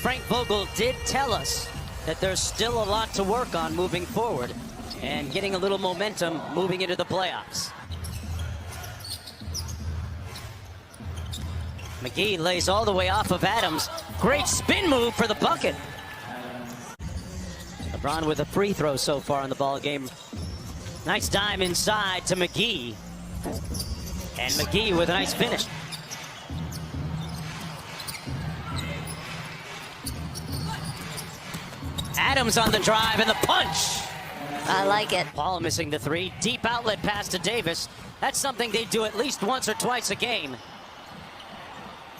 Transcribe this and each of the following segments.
Frank Vogel did tell us that there's still a lot to work on moving forward and getting a little momentum moving into the playoffs. McGee lays all the way off of Adams. Great spin move for the bucket. LeBron with a free throw so far in the ball game. Nice dime inside to McGee. And McGee with a nice finish. Adams on the drive and the punch. I like it. Paul missing the three. Deep outlet pass to Davis. That's something they do at least once or twice a game.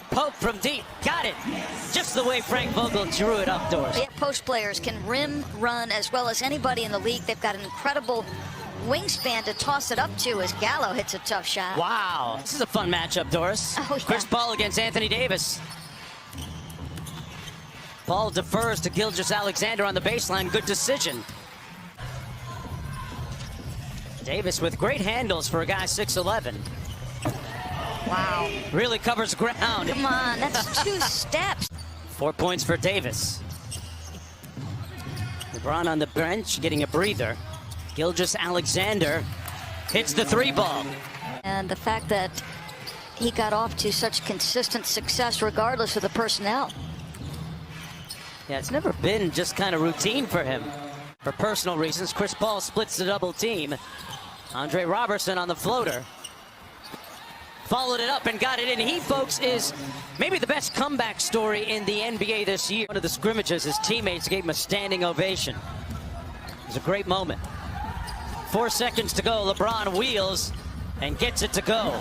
Pope from deep. Got it. Just the way Frank Vogel drew it up, Doris. Yeah, post players can rim run as well as anybody in the league. They've got an incredible wingspan to toss it up to as Gallo hits a tough shot. Wow. This is a fun matchup, Doris. Oh, yeah. Chris Paul against Anthony Davis. Paul defers to Gilgeous-Alexander on the baseline. Good decision. Davis with great handles for a guy 6'11". Wow. Really covers ground. Come on, that's 2 steps. 4 points for Davis. LeBron on the bench getting a breather. Gilgeous-Alexander hits the 3-ball. And the fact that he got off to such consistent success regardless of the personnel. Yeah, it's never been just kind of routine for him. For personal reasons, Chris Paul splits the double team. Andre Robertson on the floater. Followed it up and got it in. He, folks, is maybe the best comeback story in the NBA this year. One of the scrimmages, his teammates gave him a standing ovation. It was a great moment. 4 seconds to go. LeBron wheels and gets it to go.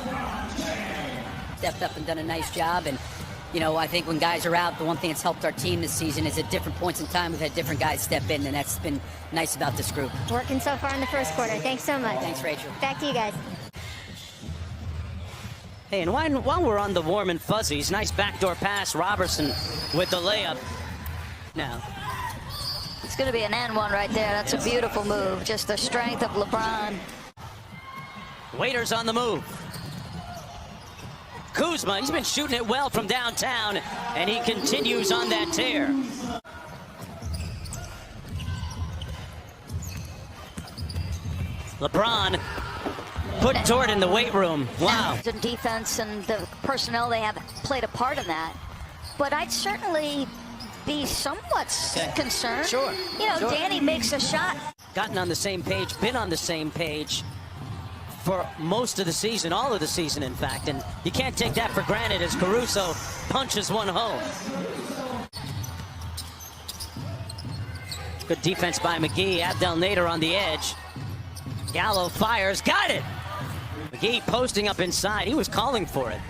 Stepped up and done a nice job. And, you know, I think when guys are out, the one thing that's helped our team this season is at different points in time, we've had different guys step in, and that's been nice about this group. Working so far in the first quarter. Thanks so much. Thanks, Rachel. Back to you guys. Hey, and while we're on the warm and fuzzies, nice backdoor pass. Robertson with the layup. Now, It's going to be an N1 right there. That's a beautiful move. Just the strength of LeBron. Waiters on the move. Kuzma, he's been shooting it well from downtown, and he continues on that tear. LeBron put Dort in the weight room. Wow. The defense and the personnel they have played a part in that. But I'd certainly be somewhat concerned. Sure. You know, sure. Danny makes a shot. Gotten on the same page, been on the same page for most of the season, all of the season, in fact. And you can't take that for granted as Caruso punches one home. Good defense by McGee. Abdel Nader on the edge. Gallo fires. Got it! McGee posting up inside. He was calling for it.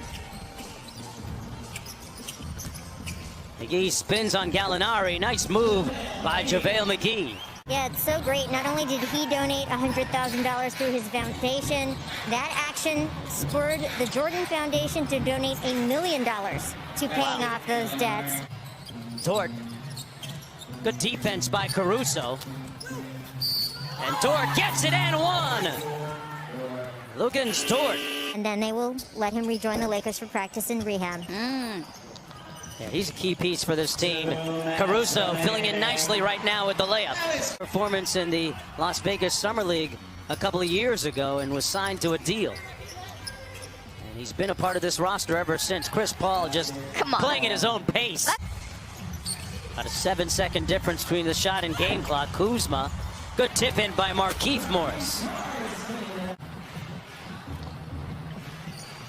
McGee spins on Gallinari. Nice move by JaVale McGee. Yeah, it's so great. Not only did he donate $100,000 through his foundation, that action spurred the Jordan Foundation to donate $1 million to paying off those debts. Dort. Good defense by Caruso. And Dort gets it and one. Lugens Dort. And then they will let him rejoin the Lakers for practice and rehab. Yeah, he's a key piece for this team. Caruso filling in nicely right now with the layup. Performance in the Las Vegas Summer League a couple of years ago and was signed to a deal. And he's been a part of this roster ever since. Chris Paul just playing at his own pace. About a 7-second difference between the shot and game clock. Kuzma, good tip in by Markieff Morris.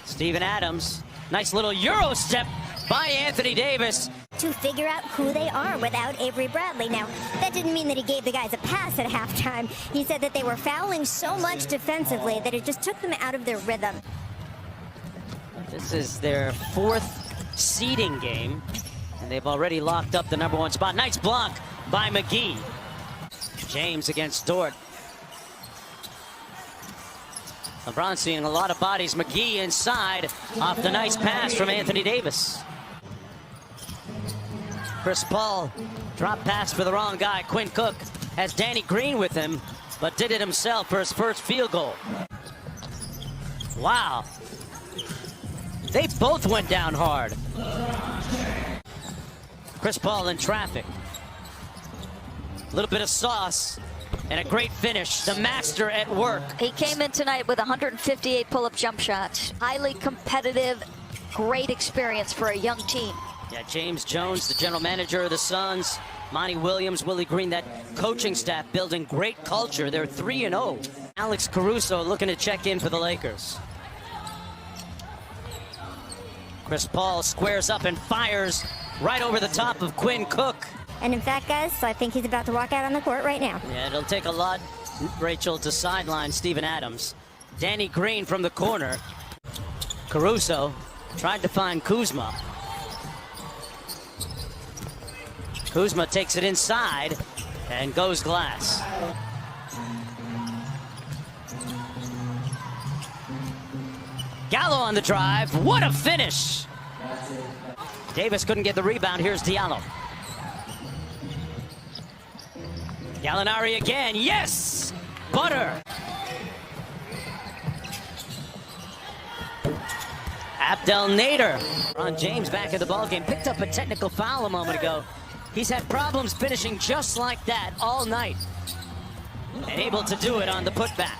Steven Adams, nice little Euro step by Anthony Davis. To figure out who they are without Avery Bradley. Now, that didn't mean that he gave the guys a pass at halftime. He said that they were fouling so much defensively that it just took them out of their rhythm. This is their 4th seeding game, and they've already locked up the #1 spot. Nice block by McGee. James against Dort. LeBron seeing a lot of bodies. McGee inside off the nice pass from Anthony Davis. Chris Paul, drop pass for the wrong guy. Quinn Cook has Danny Green with him, but did it himself for his first field goal. Wow. They both went down hard. Chris Paul in traffic. A little bit of sauce and a great finish. The master at work. He came in tonight with 158 pull-up jump shots. Highly competitive, great experience for a young team. Yeah, James Jones, the general manager of the Suns. Monty Williams, Willie Green, that coaching staff building great culture. They're 3-0. Alex Caruso looking to check in for the Lakers. Chris Paul squares up and fires right over the top of Quinn Cook. And in fact, guys, I think he's about to walk out on the court right now. Yeah, it'll take a lot, Rachel, to sideline Steven Adams. Danny Green from the corner. Caruso tried to find Kuzma. Kuzma takes it inside and goes glass. Gallo on the drive. What a finish! Davis couldn't get the rebound. Here's Diallo. Gallinari again. Yes! Butter! Abdel Nader. Ron James back in the ballgame. Picked up a technical foul a moment ago. He's had problems finishing just like that all night. And able to do it on the putback.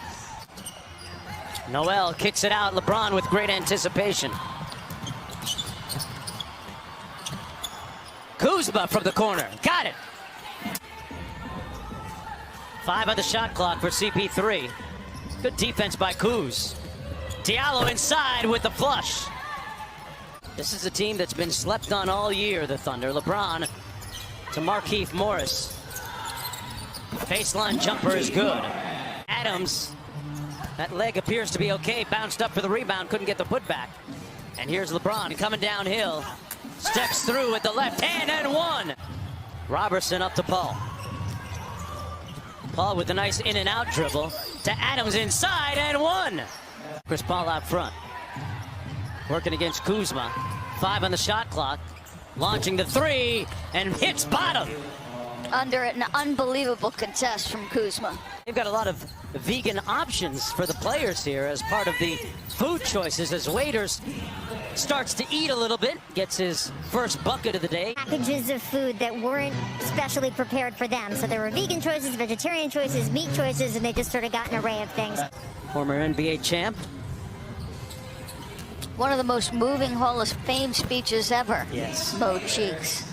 Noel kicks it out. LeBron with great anticipation. Kuzma from the corner. Got it. 5 on the shot clock for CP3. Good defense by Kuz. Diallo inside with the flush. This is a team that's been slept on all year, the Thunder. LeBron to Markieff Morris. Baseline jumper is good. Adams, that leg appears to be okay. Bounced up for the rebound, couldn't get the putback. And here's LeBron coming downhill. Steps through with the left hand and one. Robertson up to Paul. Paul with a nice in and out dribble to Adams inside and one. Chris Paul out front. Working against Kuzma. 5 on the shot clock. Launching the three and hits bottom. Under an unbelievable contest from Kuzma. They've got a lot of vegan options for the players here as part of the food choices as Waiters starts to eat a little bit, gets his first bucket of the day. Packages of food that weren't specially prepared for them. So there were vegan choices, vegetarian choices, meat choices, and they just sort of got an array of things. Former NBA champ. One of the most moving Hall of Fame speeches ever. Yes. Bo Cheeks.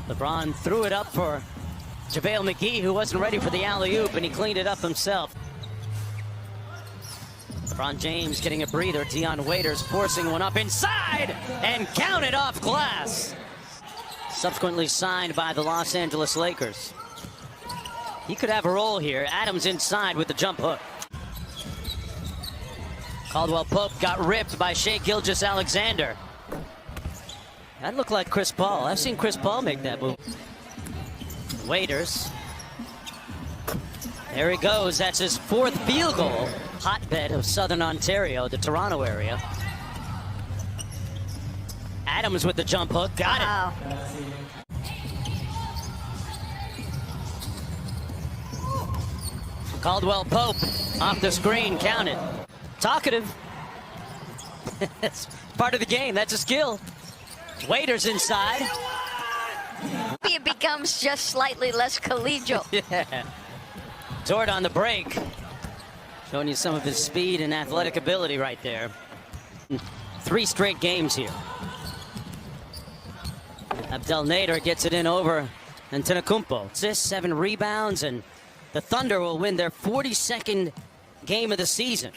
LeBron threw it up for JaVale McGee, who wasn't ready for the alley-oop, and he cleaned it up himself. LeBron James getting a breather. Dion Waiters forcing one up inside and counted off glass. Subsequently signed by the Los Angeles Lakers. He could have a role here. Adams inside with the jump hook. Caldwell Pope got ripped by Shai Gilgeous-Alexander. That looked like Chris Paul. I've seen Chris Paul make that move. Waiters. There he goes. That's his 4th field goal. Hotbed of Southern Ontario, the Toronto area. Adams with the jump hook. Got it. Caldwell Pope off the screen. Counted. Talkative. That's part of the game. That's a skill. Waiters inside. It becomes just slightly less collegial. Yeah. Dort on the break. Showing you some of his speed and athletic ability right there. 3 straight games here. Abdel Nader gets it in over Antetokounmpo. 7 rebounds, and the Thunder will win their 42nd game of the season.